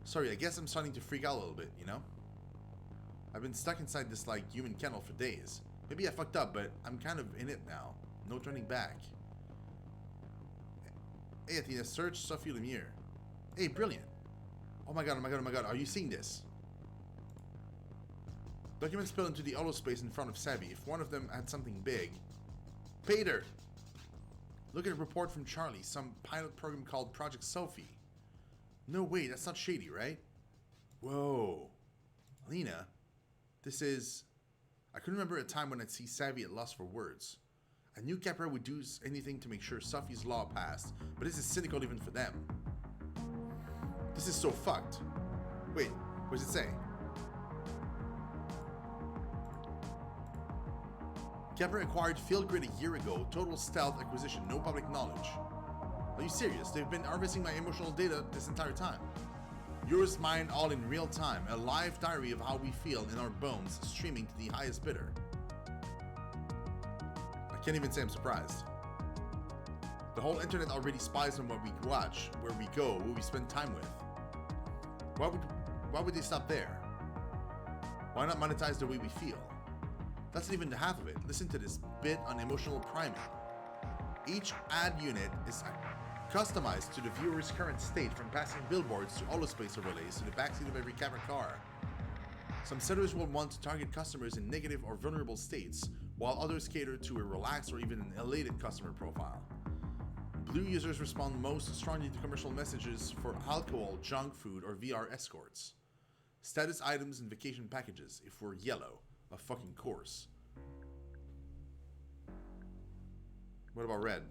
Sorry, I guess I'm starting to freak out a little bit, you know? I've been stuck inside this, like, human kennel for days. Maybe I fucked up, but I'm kind of in it now. No turning back. Hey, Athena, search Sophie Lemire. Hey, brilliant. Oh my god, oh my god, oh my god, are you seeing this? Documents spill into the autospace in front of Savvy. If one of them had something big... Peter! Look at a report from Charlie, some pilot program called Project Sophie. No way, that's not shady, right? Whoa. Alina, this is... I couldn't remember a time when I'd see Savvy at loss for words. I knew Capra would do anything to make sure Sophie's law passed, but this is cynical even for them. This is so fucked. Wait, what does it say? Capra acquired Field Grid a year ago, total stealth acquisition, no public knowledge. Are you serious? They've been harvesting my emotional data this entire time. Yours, mine, all in real time, a live diary of how we feel in our bones, streaming to the highest bidder. I can't even say I'm surprised. The whole internet already spies on what we watch, where we go, who we spend time with. Why would they stop there? Why not monetize the way we feel? That's not even the half of it. Listen to this bit on emotional priming. Each ad unit is customized to the viewer's current state, from passing billboards to holospace overlays to the backseat of every Capra car. Some sellers will want to target customers in negative or vulnerable states, while others cater to a relaxed or even an elated customer profile. Blue users respond most strongly to commercial messages for alcohol, junk food, or VR escorts. Status items and vacation packages, if we're yellow. Of fucking course. What about red?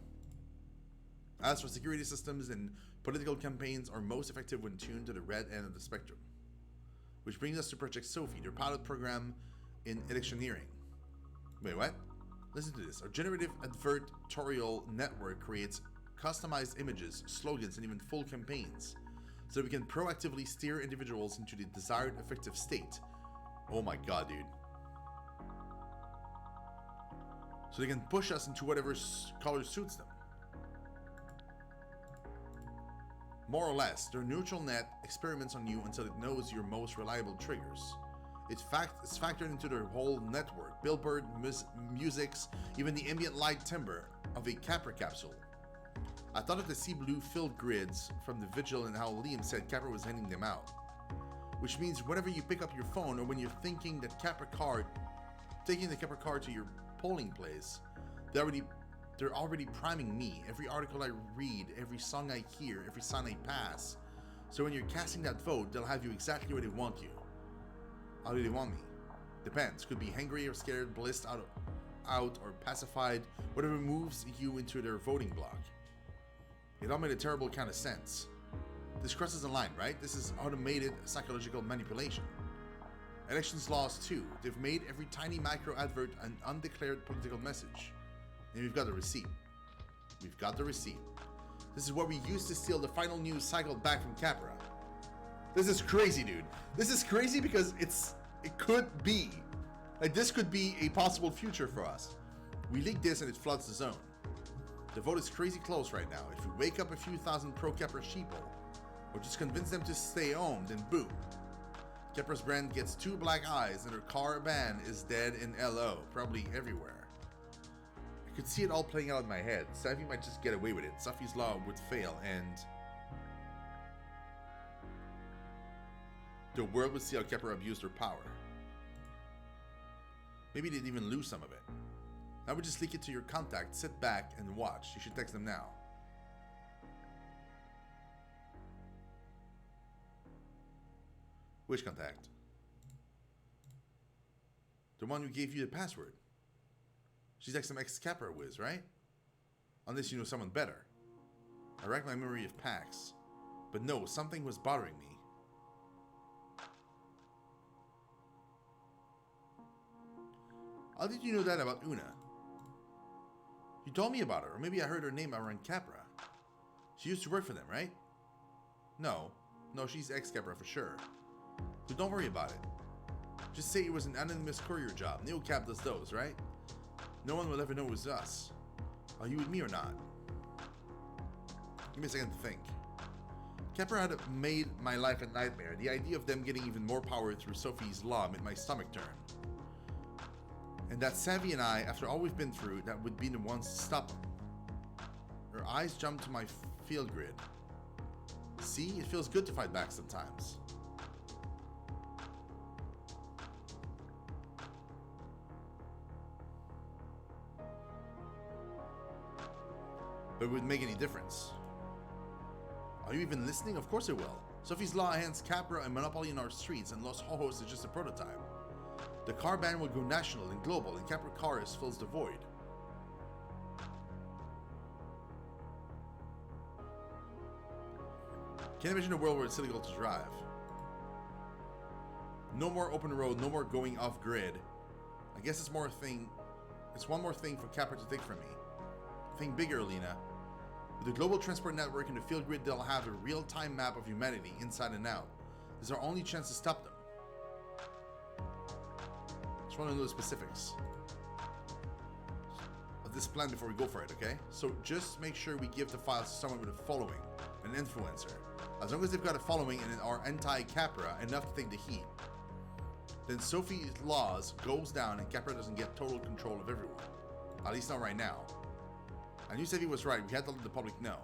As for security systems and political campaigns are most effective when tuned to the red end of the spectrum. Which brings us to Project Sophie, their pilot program in electioneering. Wait, what? Listen to this. Our generative advertorial network creates customized images, slogans, and even full campaigns, so we can proactively steer individuals into the desired effective state. Oh my god, dude. So they can push us into whatever color suits them. More or less, their neutral net experiments on you until it knows your most reliable triggers. It's factored into their whole network, billboard, musics, even the ambient light timbre of a Capra capsule. I thought of the sea blue filled grids from the vigil and how Liam said Capra was handing them out. Which means whenever you pick up your phone or when you're taking the Capra card to your polling place, they're already priming me. Every article I read, every song I hear, every sign I pass. So when you're casting that vote, they'll have you exactly where they want you. How do they want me? Depends. Could be hangry or scared, blissed out or pacified, whatever moves you into their voting block. It all made a terrible kind of sense. This crosses the line, right? This is automated psychological manipulation. Elections laws too. They've made every tiny micro advert an undeclared political message. And we've got the receipt. We've got the receipt. This is what we used to steal the final news cycle back from Capra. This is crazy, dude. This is crazy because it could be. Like, this could be a possible future for us. We leak this and it floods the zone. The vote is crazy close right now. If we wake up a few thousand pro-Capra sheeple, or just convince them to stay home, then boom. Capra's brand gets 2 black eyes and her car ban is dead in LO, probably everywhere. I could see it all playing out in my head. Savvy might just get away with it. Sophie's law would fail and the world would see how Capra abused her power. Maybe they'd even lose some of it. I would just leak it to your contact, sit back and watch. You should text them now. Which contact? The one who gave you the password. She's like some ex-Capra whiz, right? Unless you know someone better. I racked my memory of Pax. But no, something was bothering me. How did you know that about Una? You told me about her, or maybe I heard her name around Capra. She used to work for them, right? No, she's ex-Capra for sure. So don't worry about it. Just say it was an anonymous courier job. NeoCap does those, right? No one will ever know it was us. Are you with me or not? Give me a second to think. Kepler had made my life a nightmare. The idea of them getting even more power through Sophie's law made my stomach turn. And that Savvy and I, after all we've been through, that would be the ones to stop them. Her eyes jumped to my field grid. See, it feels good to fight back sometimes. But it wouldn't make any difference. Are you even listening? Of course it will. Sophie's Law hands Capra and monopoly in our streets, and Los Hojos is just a prototype. The car ban will go national and global, and Capra Cars fills the void. Can't imagine a world where it's illegal to drive. No more open road, no more going off grid. I guess it's one more thing for Capra to take from me. Think bigger, Lena. With the global transport network and the field grid, they'll have a real-time map of humanity inside and out. This is our only chance to stop them. Just want to know the specifics of this plan before we go for it, okay? So just make sure we give the files to someone with a following, an influencer. As long as they've got a following and are anti-Capra enough to take the heat, then Sophie's Laws goes down and Capra doesn't get total control of everyone. At least not right now. I knew Savvy was right. We had to let the public know.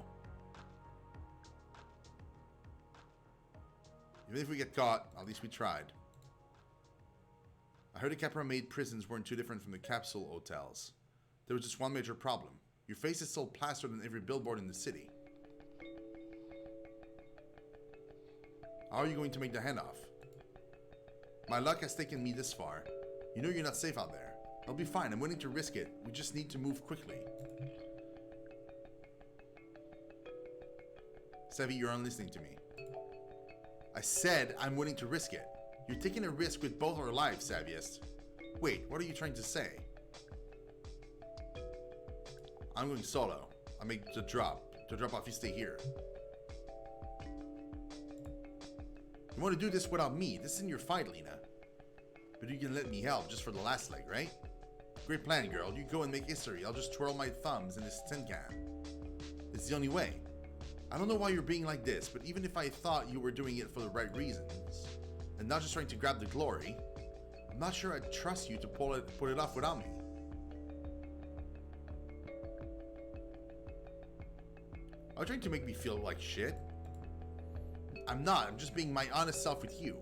Even if we get caught, at least we tried. I heard the Capra-made prisons weren't too different from the capsule hotels. There was just one major problem. Your face is still plastered on every billboard in the city. How are you going to make the handoff? My luck has taken me this far. You know you're not safe out there. I'll be fine. I'm willing to risk it. We just need to move quickly. Savvy, you're unlistening to me. I said I'm willing to risk it. You're taking a risk with both our lives, Savviest. Wait, what are you trying to say? I'm going solo. I make the drop. To drop off, you stay here. You want to do this without me. This isn't your fight, Lena. But you can let me help just for the last leg, right? Great plan, girl. You go and make history. I'll just twirl my thumbs in this tin can. It's the only way. I don't know why you're being like this, but even if I thought you were doing it for the right reasons, and not just trying to grab the glory, I'm not sure I'd trust you to pull it off without me. Are you trying to make me feel like shit? I'm not. I'm just being my honest self with you.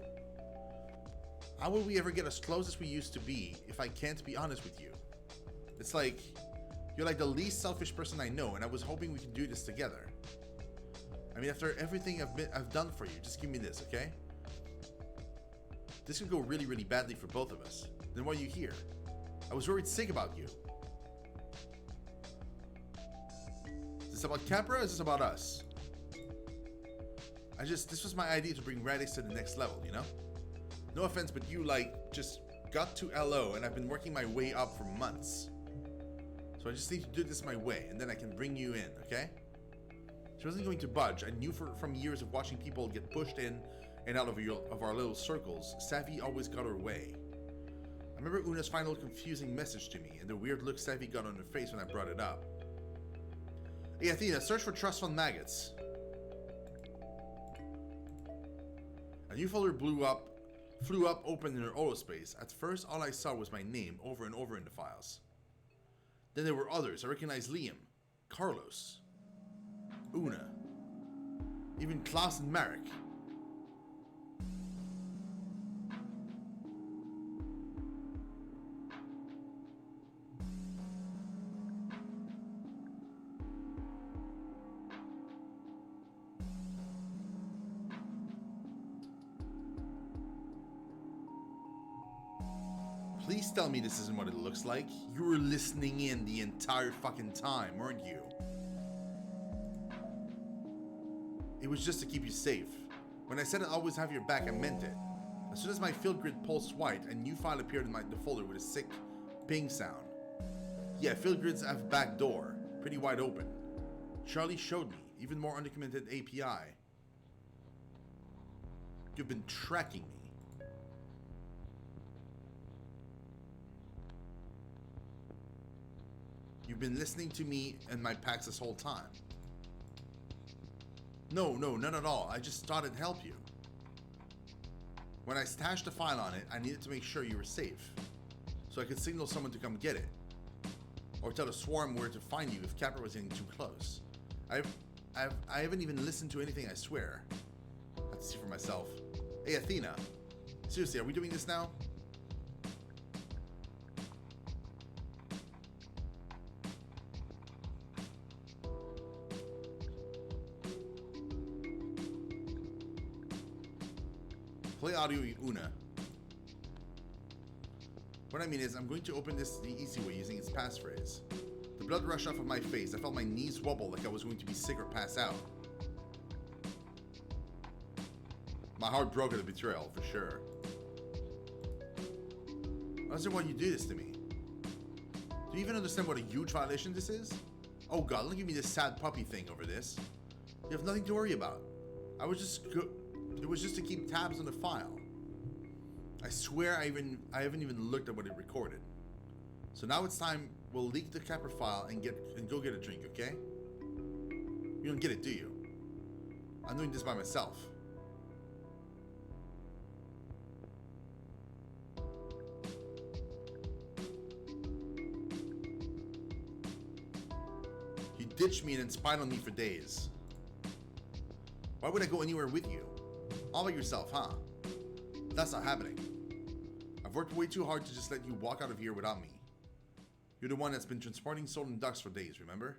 How will we ever get as close as we used to be if I can't be honest with you? It's like, you're like the least selfish person I know, and I was hoping we could do this together. I mean, after everything I've done for you, just give me this, okay? This could go really, really badly for both of us. Then why are you here? I was worried sick about you. Is this about Capra or is this about us? This was my idea to bring Radix to the next level, you know? No offense, but you, just got to LO and I've been working my way up for months. So I just need to do this my way and then I can bring you in, okay? She wasn't going to budge. I knew from years of watching people get pushed in and out of our little circles, Savvy always got her way. I remember Una's final confusing message to me and the weird look Savvy got on her face when I brought it up. Hey Athena, search for trust fund maggots. A new folder flew up open in her holospace. At first, all I saw was my name over and over in the files. Then there were others. I recognized Liam, Carlos, Una, even Klaus and Marek. Please tell me this isn't what it looks like. You were listening in the entire fucking time, weren't you? It was just to keep you safe. When I said I'd always have your back, I meant it. As soon as my field grid pulsed white, a new file appeared in the folder with a sick ping sound. Yeah, field grids have back door, pretty wide open. Charlie showed me, even more undocumented API. You've been tracking me. You've been listening to me and my packs this whole time. No, none at all. I just thought it'd help you. When I stashed the file on it, I needed to make sure you were safe, so I could signal someone to come get it, or tell the swarm where to find you if Capper was getting too close. I haven't even listened to anything, I swear. I have to see for myself. Hey, Athena. Seriously, are we doing this now? Play audio Una. What I mean is, I'm going to open this the easy way using its passphrase. The blood rushed off of my face. I felt my knees wobble like I was going to be sick or pass out. My heart broke at the betrayal, for sure. I understand why you do this to me. Do you even understand what a huge violation this is? Oh god, don't give me this sad puppy thing over this. You have nothing to worry about. It was just to keep tabs on the file. I swear I haven't even looked at what it recorded. So now it's time we'll leak the Capper file and go get a drink, okay? You don't get it, do you? I'm doing this by myself. You ditched me and then spied on me for days. Why would I go anywhere with you? All by yourself, huh? That's not happening. I've worked way too hard to just let you walk out of here without me. You're the one that's been transporting stolen ducks for days, remember?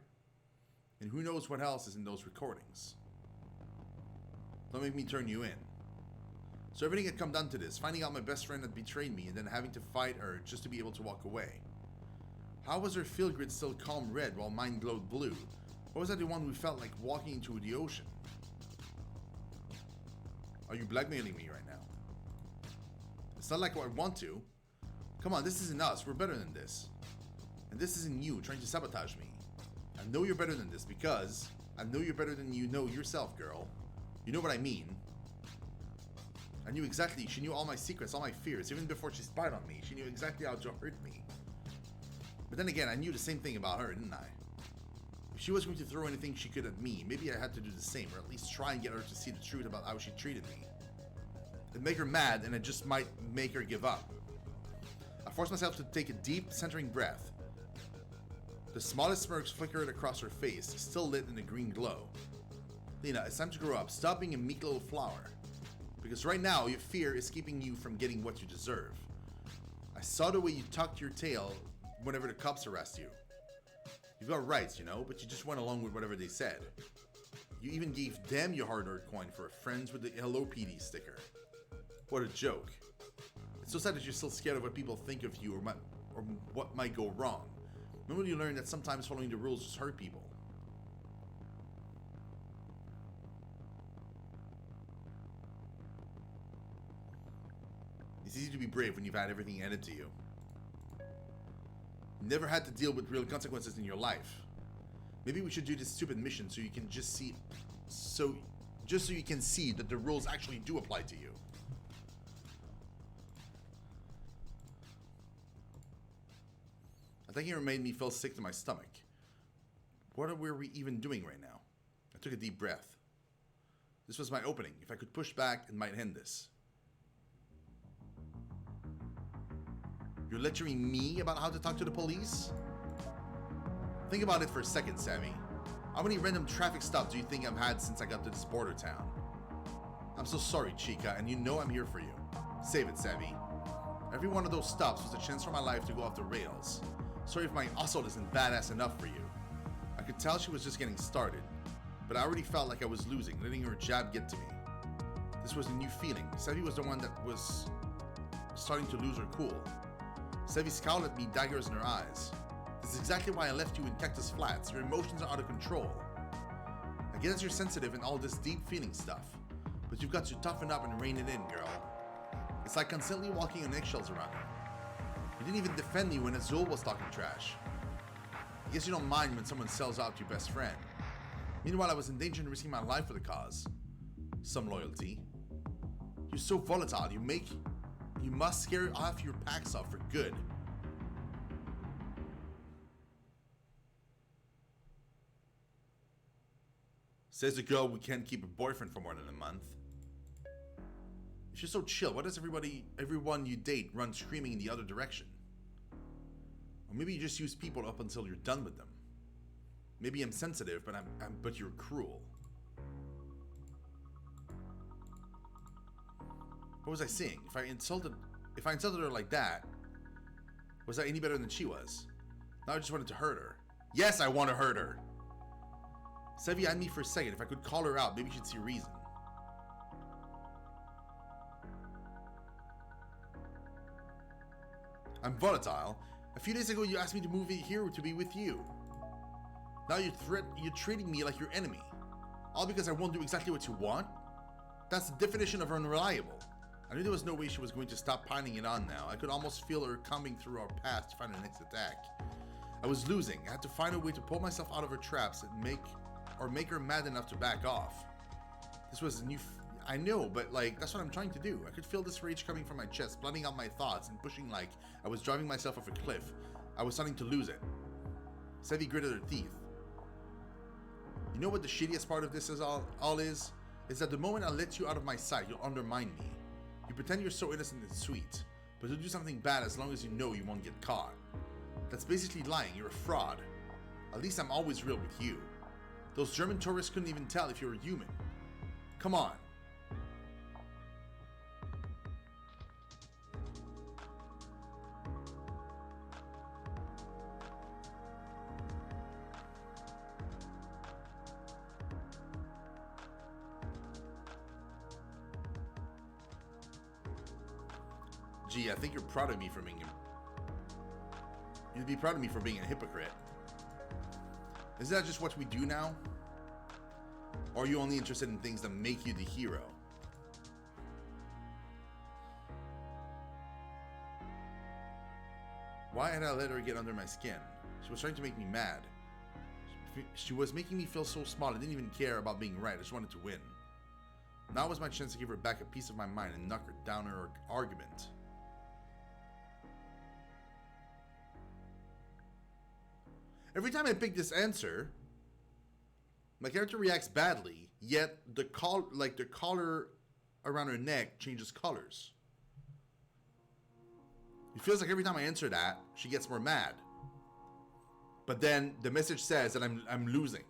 And who knows what else is in those recordings. Don't make me turn you in. So everything had come down to this, finding out my best friend had betrayed me and then having to fight her just to be able to walk away. How was her field grid still calm red while mine glowed blue? Or was I the one who felt like walking into the ocean? Are you blackmailing me right now? It's not like I want to. Come on, this isn't us. We're better than this. And this isn't you trying to sabotage me. I know you're better than this because I know you're better than you know yourself, girl. You know what I mean. I knew exactly. She knew all my secrets, all my fears. Even before she spied on me, she knew exactly how to hurt me. But then again, I knew the same thing about her, didn't I? If she was going to throw anything she could at me, maybe I had to do the same, or at least try and get her to see the truth about how she treated me. It'd make her mad, and it just might make her give up. I forced myself to take a deep, centering breath. The smallest smirks flickered across her face, still lit in a green glow. Lena, it's time to grow up. Stop being a meek little flower. Because right now, your fear is keeping you from getting what you deserve. I saw the way you tucked your tail whenever the cops arrest you. You've got rights, you know, but you just went along with whatever they said. You even gave them your hard-earned coin for a friends with the Hello PD sticker. What a joke. It's so sad that you're still scared of what people think of you or what might go wrong. When will you learn that sometimes following the rules just hurt people? It's easy to be brave when you've had everything handed to you. You never had to deal with real consequences in your life. Maybe we should do this stupid mission so you can just see so you can see that the rules actually do apply to you. I think it made me feel sick to my stomach. What were we even doing right now? I took a deep breath. This was my opening. If I could push back, it might end this. You're lecturing me about how to talk to the police? Think about it for a second, Sammy. How many random traffic stops do you think I've had since I got to this border town? I'm so sorry, Chica, and you know I'm here for you. Save it, Sammy. Every one of those stops was a chance for my life to go off the rails. Sorry if my assault isn't badass enough for you. I could tell she was just getting started, but I already felt like I was losing, letting her jab get to me. This was a new feeling. Sevi was the one that was starting to lose her cool. Sevi scowled at me, daggers in her eyes. This is exactly why I left you in Cactus Flats. Your emotions are out of control. I guess you're sensitive and all this deep feeling stuff, but you've got to toughen up and rein it in, girl. It's like constantly walking on eggshells around her. You didn't even defend me when Azul was talking trash. I guess you don't mind when someone sells out your best friend. Meanwhile, I was in danger and risking my life for the cause. Some loyalty. You're so volatile. You must scare off your packs off for good. Says the girl who can't keep a boyfriend for more than a month. If you're so chill, why does everyone you date run screaming in the other direction? Or maybe you just use people up until you're done with them. Maybe I'm sensitive, but you're cruel. What was I saying? If I insulted her like that, was I any better than she was? Now I just wanted to hurt her. Yes, I want to hurt her. Sevi eyed me for a second. If I could call her out, maybe she'd see reason. I'm volatile. A few days ago, you asked me to move here to be with you. Now you're treating me like your enemy. All because I won't do exactly what you want? That's the definition of unreliable. I knew there was no way she was going to stop piling it on now. I could almost feel her coming through our path to find her next attack. I was losing. I had to find a way to pull myself out of her traps and make her mad enough to back off. This was a new... I know, but like, that's what I'm trying to do. I could feel this rage coming from my chest, blotting out my thoughts and pushing like I was driving myself off a cliff. I was starting to lose it. Sevi gritted her teeth. You know what the shittiest part of this is all is? Is that the moment I let you out of my sight, you'll undermine me. You pretend you're so innocent and sweet, but you'll do something bad as long as you know you won't get caught. That's basically lying. You're a fraud. At least I'm always real with you. Those German tourists couldn't even tell if you were human. Come on. Gee, I think you're proud of me for being You'd be proud of me for being a hypocrite. Is that just what we do now? Or are you only interested in things that make you the hero? Why had I let her get under my skin? She was trying to make me mad. She was making me feel so small I didn't even care about being right. I just wanted to win. Now was my chance to give her back a piece of my mind and knock her down her argument. Every time I pick this answer, my character reacts badly, yet the collar around her neck changes colors. It feels like every time I answer that, she gets more mad. But then the message says that I'm losing.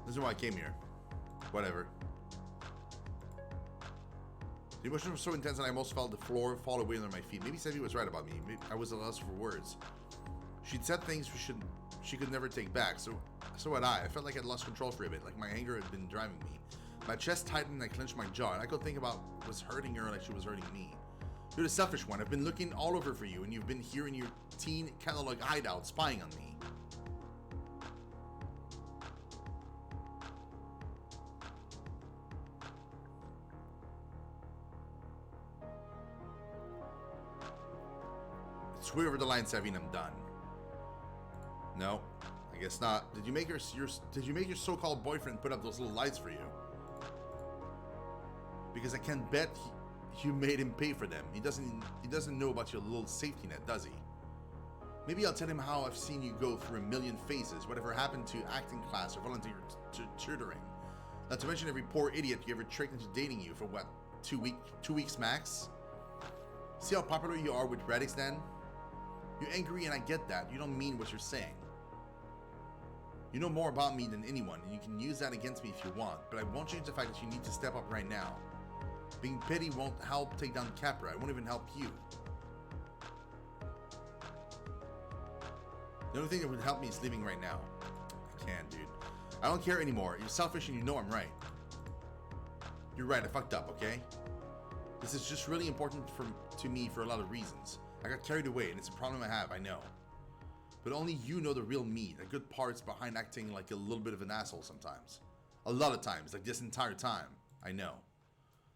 This is why I came here. Whatever. The emotion was so intense that I almost felt the floor fall away under my feet. Maybe Sevi was right about me. Maybe I was a loss for words. She'd said things she could never take back. So had I. I felt like I'd lost control for a bit, like my anger had been driving me. My chest tightened and I clenched my jaw, and I could think about was hurting her like she was hurting me. You're the selfish one. I've been looking all over for you, and you've been here in your teen catalog hideout spying on me. It's way over the line, Sevi, and I'm done. No, I guess not. Did you make your so-called boyfriend put up those little lights for you? Because I can bet you made him pay for them. He doesn't know about your little safety net, does he? Maybe I'll tell him how I've seen you go through a million phases, whatever happened to acting class or volunteer tutoring. Not to mention every poor idiot you ever tricked into dating you for what, 2 weeks max? See how popular you are with Radix then? You're angry and I get that. You don't mean what you're saying. You know more about me than anyone, and you can use that against me if you want, but I won't change the fact that you need to step up right now. Being petty won't help take down Capra. It won't even help you. The only thing that would help me is leaving right now. I can't, dude. I don't care anymore. You're selfish and you know I'm right. You're right, I fucked up, okay? This is just really important to me for a lot of reasons. I got carried away, and it's a problem I have, I know. But only you know the real me, the good parts behind acting like a little bit of an asshole sometimes. A lot of times, like this entire time. I know.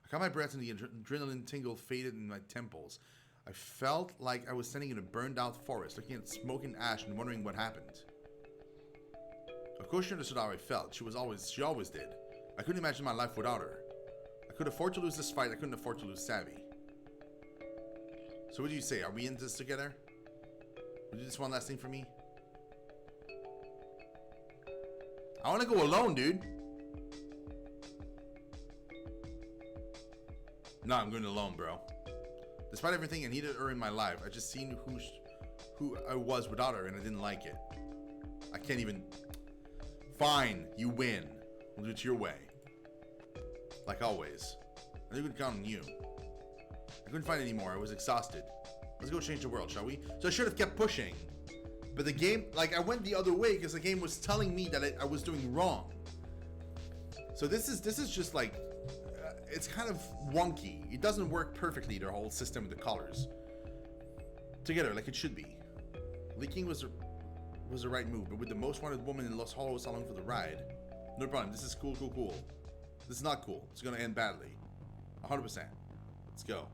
I caught my breath and the adrenaline tingle faded in my temples. I felt like I was standing in a burned out forest, looking at smoke and ash and wondering what happened. Of course she understood how I felt. She always did. I couldn't imagine my life without her. I could afford to lose this fight. I couldn't afford to lose Savvy. So what do you say? Are we in this together? Would you do this one last thing for me? I want to go alone, dude. No, I'm going alone, bro. Despite everything I needed her in my life, I just seen who I was without her, and I didn't like it. I can't even... Fine, you win. We'll do it your way. Like always. I knew we could count on you. I couldn't fight anymore. I was exhausted. Let's go change the world, shall we? So I should have kept pushing. But the game... Like, I went the other way because the game was telling me that I was doing wrong. So this is just like... it's kind of wonky. It doesn't work perfectly, their whole system with the colors. Together, like it should be. Leaking was the right move, but with the most wanted woman in Los Hollows along for the ride. No problem. This is cool. This is not cool. It's gonna end badly. 100%. Let's go.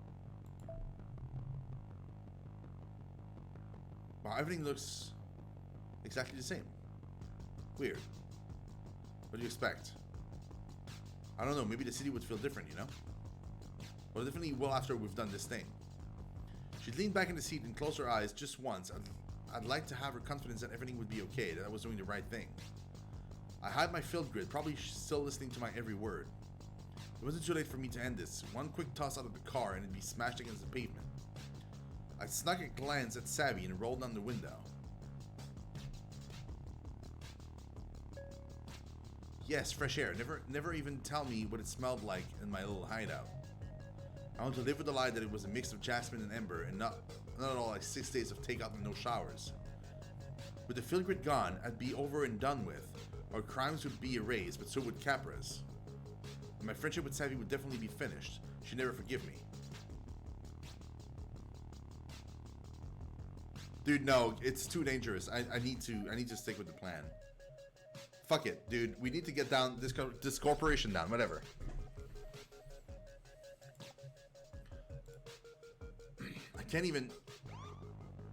Wow, everything looks exactly the same. Weird. What do you expect? I don't know, maybe the city would feel different, you know? Well, it definitely will after we've done this thing. She leaned back in the seat and closed her eyes just once. I'd like to have her confidence that everything would be okay, that I was doing the right thing. I hid my field grid, probably still listening to my every word. It wasn't too late for me to end this. One quick toss out of the car and it'd be smashed against the pavement. I snuck a glance at Savvy and rolled down the window. Yes, fresh air. Never even tell me what it smelled like in my little hideout. I want to live with the lie that it was a mix of jasmine and ember, and not at all like 6 days of takeout and no showers. With the field grid gone, I'd be over and done with. Our crimes would be erased, but so would Capra's. And my friendship with Savvy would definitely be finished. She'd never forgive me. Dude, no, it's too dangerous. I need to stick with the plan. Fuck it, dude. We need to get down this corporation down. Whatever. I can't even.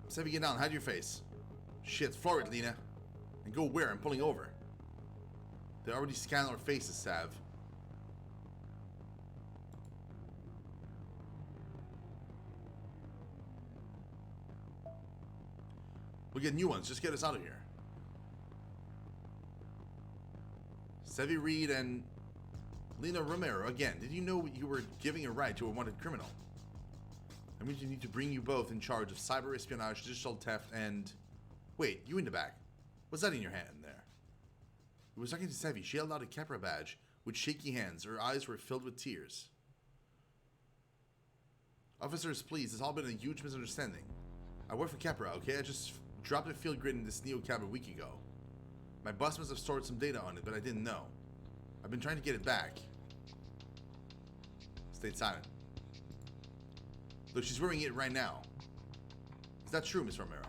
Savvy, get down. Hide your face. Shit, floor it, Lena. And go where? I'm pulling over. They already scanned our faces, Sav. We'll get new ones. Just get us out of here. Savvy Reed and Lena Romero again. Did you know you were giving a ride to a wanted criminal? That means you need to bring you both in charge of cyber espionage, digital theft, and... Wait, you in the back. What's that in your hand there? I was talking to Savvy. She held out a Capra badge with shaky hands. Her eyes were filled with tears. Officers, please. It's all been a huge misunderstanding. I work for Capra, okay? I just dropped a field grid in this Neo cab a week ago. My boss must have stored some data on it, but I didn't know. I've been trying to get it back. Stayed silent. Look, she's wearing it right now. Is that true, Miss Romero?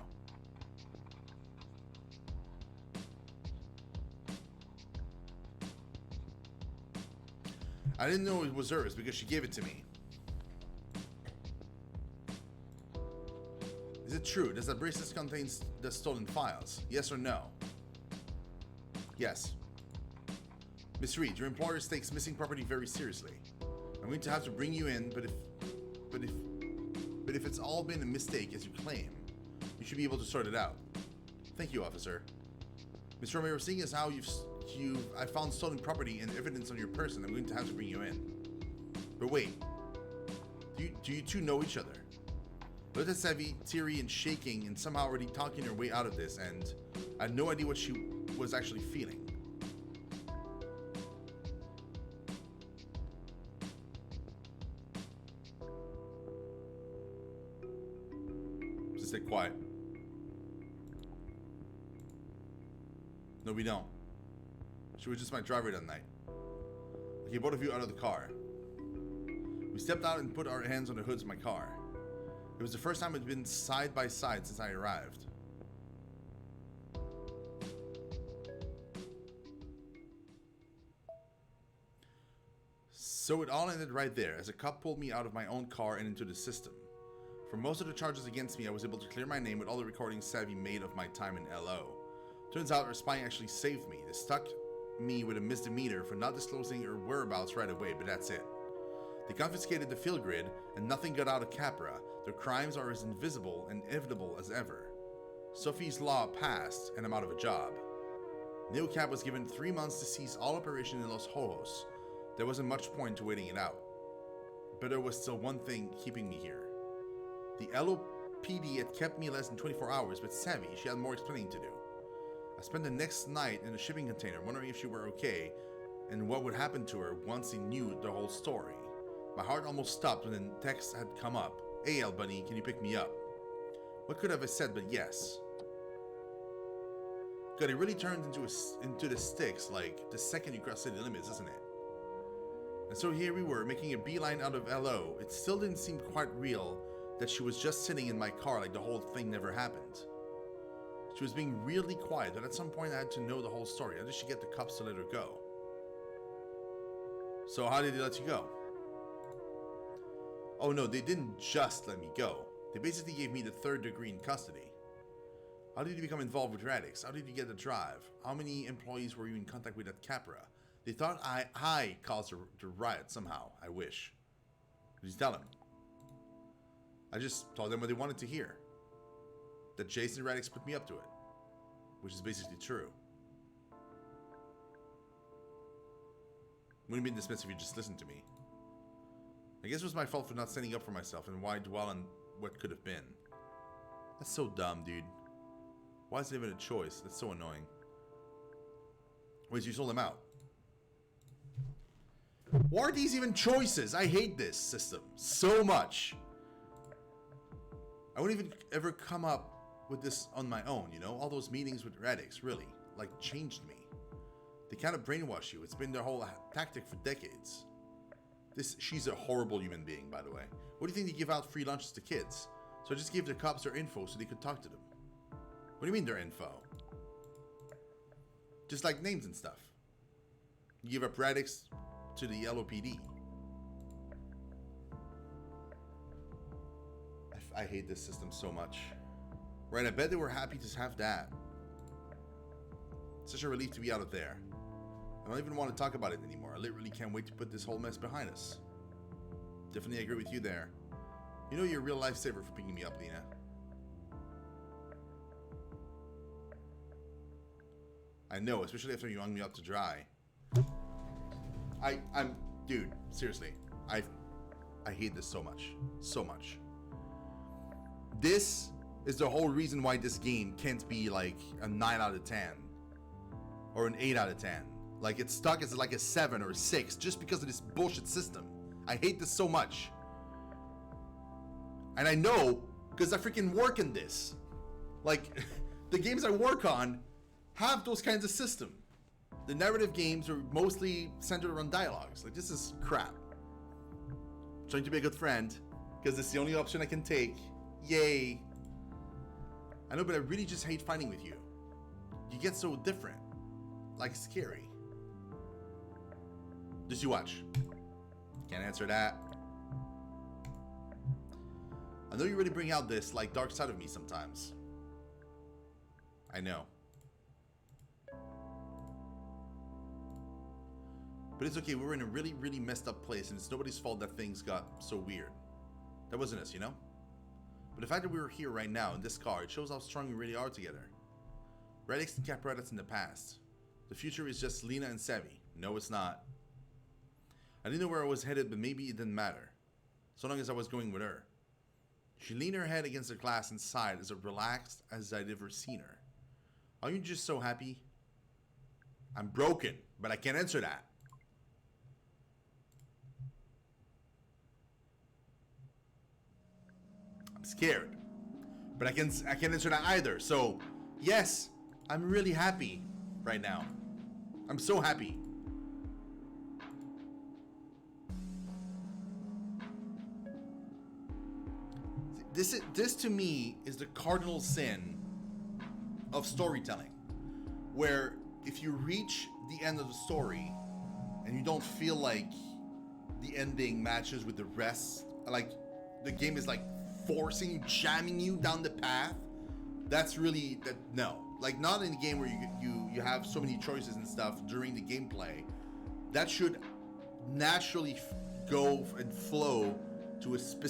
I didn't know it was hers because she gave it to me. Is it true? Does that bracelet contain the stolen files? Yes or no? Yes. Miss Reed, your employer takes missing property very seriously. I'm going to have to bring you in, but if it's all been a mistake as you claim, you should be able to sort it out. Thank you, officer. Miss Romero, seeing as how I found stolen property and evidence on your person, I'm going to have to bring you in. But wait, do you two know each other? Look at Savvy, teary and shaking, and somehow already talking her way out of this, and I had no idea what she was actually feeling. Just stay quiet. No, we don't. She was just my driver that night. Okay, both of you out of the car. We stepped out and put our hands on the hoods of my car. It was the first time we'd been side by side since I arrived. So it all ended right there, as a cop pulled me out of my own car and into the system. For most of the charges against me, I was able to clear my name with all the recordings Savvy made of my time in LO. Turns out our spying actually saved me. me with a misdemeanor for not disclosing her whereabouts right away, but that's it. They confiscated the field grid, and nothing got out of Capra. Their crimes are as invisible and inevitable as ever. Sophie's law passed, and I'm out of a job. NeoCap was given 3 months to cease all operation in Los Hojos. There wasn't much point to waiting it out. But there was still one thing keeping me here. The LOPD had kept me less than 24 hours, but savvy, she had more explaining to do. I spent the next night in a shipping container wondering if she were okay and what would happen to her once he knew the whole story. My heart almost stopped when the text had come up. Hey, El Bunny, can you pick me up? What could I have said but yes? God, it really turned into the sticks like the second you cross city limits, isn't it? And so here we were, making a beeline out of LO. It still didn't seem quite real that she was just sitting in my car like the whole thing never happened. She was being really quiet, but at some point I had to know the whole story. How did she get the cops to let her go? So how did they let you go? Oh no, they didn't just let me go. They basically gave me the 3rd degree in custody. How did you become involved with Radix? How did you get the drive? How many employees were you in contact with at Capra? They thought I caused the riot somehow. I wish. Did you tell them? I just told them what they wanted to hear. That Jason Radix put me up to it. Which is basically true. Wouldn't be dismissive if you just listened to me. I guess it was my fault for not standing up for myself, and why dwell on what could have been. That's so dumb, dude. Why is it even a choice? That's so annoying. Wait, so you sold them out? Why are these even choices? I hate this system so much. I wouldn't even ever come up with this on my own, you know? All those meetings with Radix, really, like, changed me. They kind of brainwash you. It's been their whole tactic for decades. She's a horrible human being, by the way. What do you think they give out free lunches to kids? So I just gave the cops their info so they could talk to them. What do you mean their info? Just like names and stuff. You give up Radix to the LOPD. I hate this system so much. Right, I bet they were happy to have that. It's such a relief to be out of there. I don't even want to talk about it anymore. I literally can't wait to put this whole mess behind us. Definitely agree with you there. You know you're a real lifesaver for picking me up, Lena. I know, especially after you hung me up to dry. Dude, seriously. I hate this so much. So much. This is the whole reason why this game can't be like a 9 out of 10. Or an 8 out of 10. Like, it's stuck as like a 7 or a 6 just because of this bullshit system. I hate this so much. And I know because I freaking work in this. Like, the games I work on have those kinds of system. The narrative games are mostly centered around dialogues. Like, this is crap. I'm trying to be a good friend because it's the only option I can take. Yay. I know, but I really just hate fighting with you. You get so different. Like, scary. Just you watch. Can't answer that. I know you really bring out this, like, dark side of me sometimes. I know. But it's okay, we were in a really, really messed up place, and it's nobody's fault that things got so weird. That wasn't us, you know? But the fact that we were here right now in this car, it shows how strong we really are together. Radix and Capra, that's in the past. The future is just Lena and Savvy. No, it's not. I didn't know where I was headed, but maybe it didn't matter. So long as I was going with her. She leaned her head against the glass and sighed as relaxed as I'd ever seen her. Are you just so happy? I'm broken, but I can't answer that. I'm scared, but I can't answer that either. So, yes, I'm really happy right now. I'm so happy. This to me is the cardinal sin of storytelling, where if you reach the end of the story and you don't feel like the ending matches with the rest, like the game is like forcing you, jamming you down the path, that's really no. like not in a game where you have so many choices and stuff during the gameplay. That should naturally go and flow to a specific